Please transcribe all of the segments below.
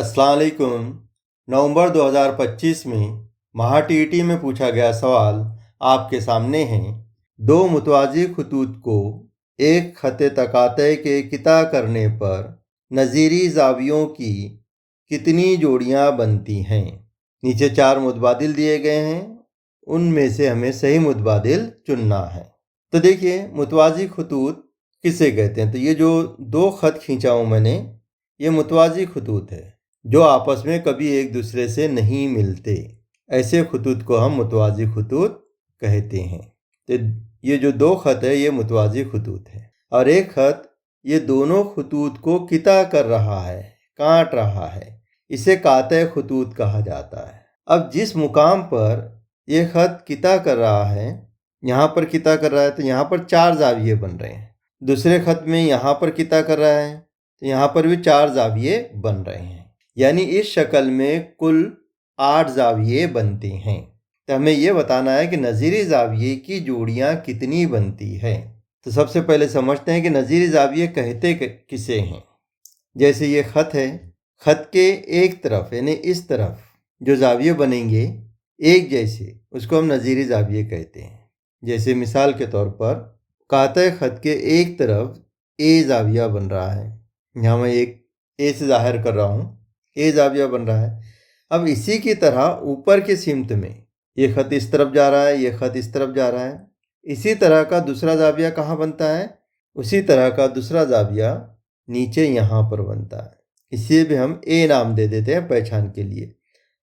अस्सलाम वालेकुम। नवंबर 2025 में महा टीईटी में पूछा गया सवाल आपके सामने है। दो मुतवाज़ी खतूत को एक खत तकातय के किता करने पर नज़ीरी ज़ावियों की कितनी जोड़ियां बनती हैं। नीचे 4 मुतबादिल दिए गए हैं, उनमें से हमें सही मुतबादिल चुनना है। तो देखिए, मुतवाज़ी खतूत किसे कहते हैं। तो ये जो 2 खत खींचा हूँ मैंने, ये मुतवाज़ी खतूत है जो आपस में कभी एक दूसरे से नहीं मिलते। ऐसे खतूत को हम मुतवाज़ी खतूत कहते हैं। तो ये जो 2 खत है ये मुतवाज़ी खतूत है, और एक खत ये दोनों खतूत को किता कर रहा है, काट रहा है, इसे काते खतूत कहा जाता है। अब जिस मुकाम पर ये खत किता कर रहा है, यहाँ पर किता कर रहा है तो यहाँ पर 4 जाविये बन रहे हैं। दूसरे खत में यहाँ पर किता कर रहा है तो यहाँ पर भी 4 जाविये बन रहे हैं। यानी इस शक्ल में कुल 8 जाविये बनते हैं। तो हमें यह बताना है कि नज़ीरी जाविये की जोड़ियां कितनी बनती है। तो सबसे पहले समझते हैं कि नज़ीरी जाविये कहते किसे हैं। जैसे ये खत है, खत के एक तरफ यानी इस तरफ जो जाविये बनेंगे एक जैसे, उसको हम नज़ीरी जाविये कहते हैं। जैसे मिसाल के तौर पर काते खत के एक तरफ ए जाविया बन रहा है, यहाँ मैं एक ए से जाहिर कर रहा हूँ, ए जाविया बन रहा है। अब इसी की तरह ऊपर के सिमत में ये खत इस तरफ जा रहा है, ये खत इस तरफ जा रहा है। इसी तरह का दूसरा जाविया कहाँ बनता है, उसी तरह का दूसरा जाविया नीचे यहाँ पर बनता है। इसे भी हम ए नाम दे देते हैं पहचान के लिए।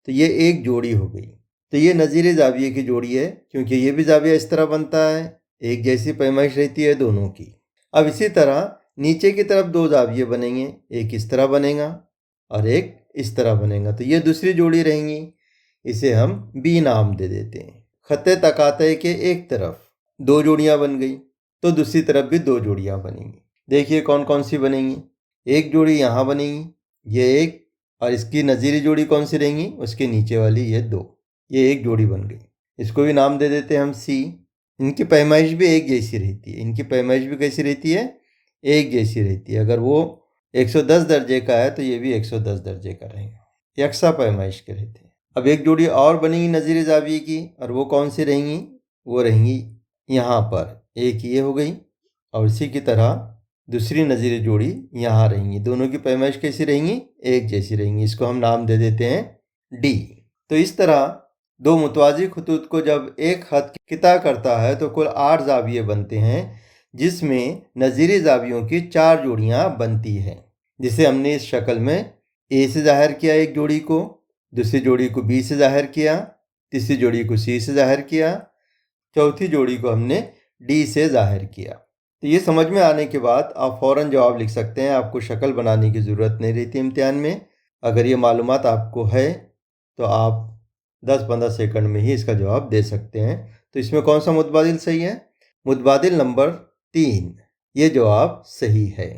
तो ये एक जोड़ी हो गई। तो ये नज़ीरी जाविये की जोड़ी है, क्योंकि ये भी जाविया इस तरह बनता है, एक जैसी पैमाइश रहती है दोनों की। अब इसी तरह नीचे की तरफ 2 जाविये बनेंगे, एक इस तरह बनेगा और एक इस तरह बनेगा। तो ये दूसरी जोड़ी रहेंगी, इसे हम बी नाम दे देते हैं। खत्ते तकाते के एक तरफ 2 जोड़ियां बन गई, तो दूसरी तरफ भी 2 जोड़ियां बनेंगी। देखिए कौन कौन सी बनेंगी। एक जोड़ी यहाँ बनेगी, ये एक, और इसकी नज़ीरी जोड़ी कौन सी रहेंगी, उसके नीचे वाली ये 2, ये एक जोड़ी बन गई। इसको भी नाम दे देते हैं हम सी। इनकी पैमाइश भी एक जैसी रहती है। इनकी पैमाइश भी कैसी रहती है, एक जैसी रहती है। अगर वो 110 दर्जे का है तो ये भी 110 दर्जे का रहेगा, यकसा पैमाइश के रहते हैं। अब एक जोड़ी और बनेगी नज़ीरी जाविये की, और वो कौन सी रहेंगी, वो रहेंगी यहाँ पर, एक ये हो गई, और इसी की तरह दूसरी नज़ीरी जोड़ी यहाँ रहेंगी। दोनों की पैमाइश कैसी रहेंगी, एक जैसी रहेंगी। इसको हम नाम दे देते हैं डी। तो इस तरह 2 मुतवाज़ी खतूत को जब एक खत किता करता है तो कुल 8 जाविये बनते हैं, जिसमें नज़ीरी जावियों की 4 जोड़ियां बनती हैं, जिसे हमने इस शक्ल में ए से जाहिर किया एक जोड़ी को, दूसरी जोड़ी को बी से जाहिर किया, तीसरी जोड़ी को सी से जाहिर किया, चौथी जोड़ी को हमने डी से जाहिर किया। तो ये समझ में आने के बाद आप फ़ौरन जवाब लिख सकते हैं, आपको शक्ल बनाने की ज़रूरत नहीं रहती इम्तिहान में। अगर ये मालूमात आपको है तो आप 10-15 सेकंड में ही इसका जवाब दे सकते हैं। तो इसमें कौन सा मुतबादिल सही है, मुतबादिल नंबर 3, ये जवाब सही है।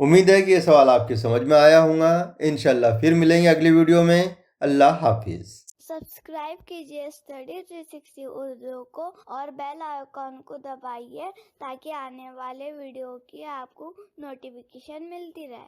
उम्मीद है कि ये सवाल आपके समझ में आया होगा। इंशाल्लाह फिर मिलेंगे अगली वीडियो में। अल्लाह हाफिज़। सब्सक्राइब कीजिए स्टडी 360 उर्दू को और बेल आइकॉन को दबाइए ताकि आने वाले वीडियो की आपको नोटिफिकेशन मिलती रहे।